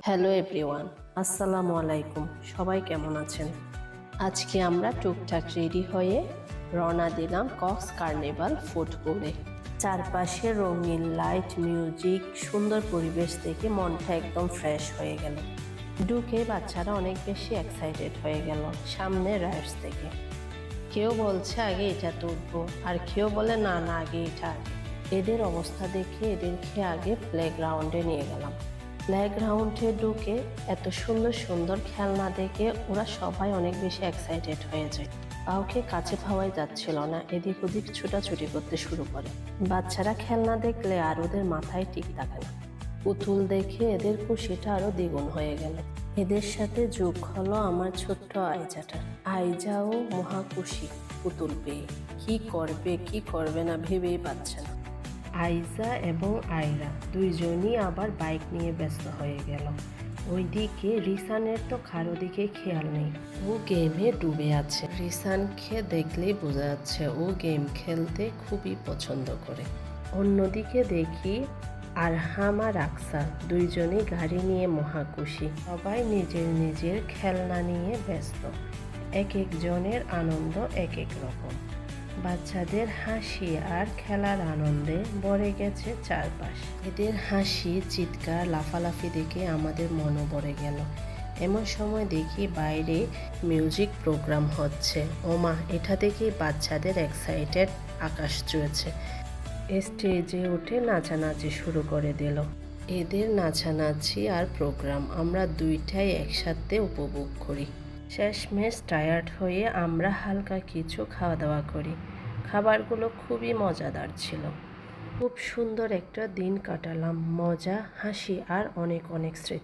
Hello everyone, আসসালামু আলাইকুম। সবাই কেমন আছেন? আজকে আমরা টুকটাক রেডি হয়ে রওনা দিলাম কক্স কার্নিভাল ফুড কোর্টে। চারপাশে রঙিন লাইট, মিউজিক, সুন্দর পরিবেশ দেখে মনটা একদম ফ্রেশ হয়ে গেল। ঢুকে বাচ্চারা অনেক বেশি এক্সাইটেড হয়ে গেল সামনে রাইডস থেকে। কেউ বলছে আগে এটাতে উঠবো, আর কেউ বলে না না আগে এটা আগে। এদের অবস্থা দেখে এদেরকে আগে প্লেগ্রাউন্ডে নিয়ে গেলাম। প্লেগ্রাউন্ডে ঢুকে এত সুন্দর সুন্দর খেলনা দেখে ওরা সবাই অনেক বেশি এক্সাইটেড হয়ে যায়। কাউকে কাছে পাওয়াই যাচ্ছিল না, এদিক ওদিক ছুটাছুটি করতে শুরু করে। বাচ্চারা খেলনা দেখলে আর ওদের মাথায় ঠিক থাকে না। পুতুল দেখে এদের খুশিটা আরো দ্বিগুণ হয়ে গেল। এদের সাথে যোগ হলো আমার ছোট্ট আইজাটা। আইজাও মহা খুশি পুতুল পেয়ে। কি করবে কি করবে না ভেবেই পাচ্ছে না। আইজা এবং আয়রা দুইজনই আবার বাইক নিয়ে ব্যস্ত হয়ে গেল। ওইদিকে রিসানের তো কারো দিকে খেয়াল নেই, ও গেমে ডুবে আছে। রিসানকে দেখলেই বোঝা যাচ্ছে ও গেম খেলতে খুবই পছন্দ করে। অন্যদিকে দেখি আরহাম আর আকসা দুইজনই গাড়ি নিয়ে মহা খুশি। সবাই নিজের নিজের খেলনা নিয়ে ব্যস্ত। এক একজনের আনন্দ এক এক রকম। বাচ্চাদের হাসি আর খেলার আনন্দে ভরে গেছে চারপাশ। এদের হাসি, চিৎকার, লাফালাফি দেখে আমাদের মনও ভরে গেল। এমন সময় দেখি বাইরে মিউজিক প্রোগ্রাম হচ্ছে। ওমা, এটা দেখে বাচ্চাদের এক্সাইটেড আকাশ ছুঁয়েছে। স্টেজে উঠে নাচানাচি শুরু করে দিল। এদের নাচানাচি আর প্রোগ্রাম আমরা দুইটাই একসাথে উপভোগ করি। শেষমেশ টায়ার্ড হয়ে আমরা হালকা কিছু খাওয়া দাওয়া করি। খাবারগুলো খুবই মজাদার ছিল। খুব সুন্দর একটা দিন কাটালাম, মজা, হাসি আর অনেক অনেক স্মৃতি।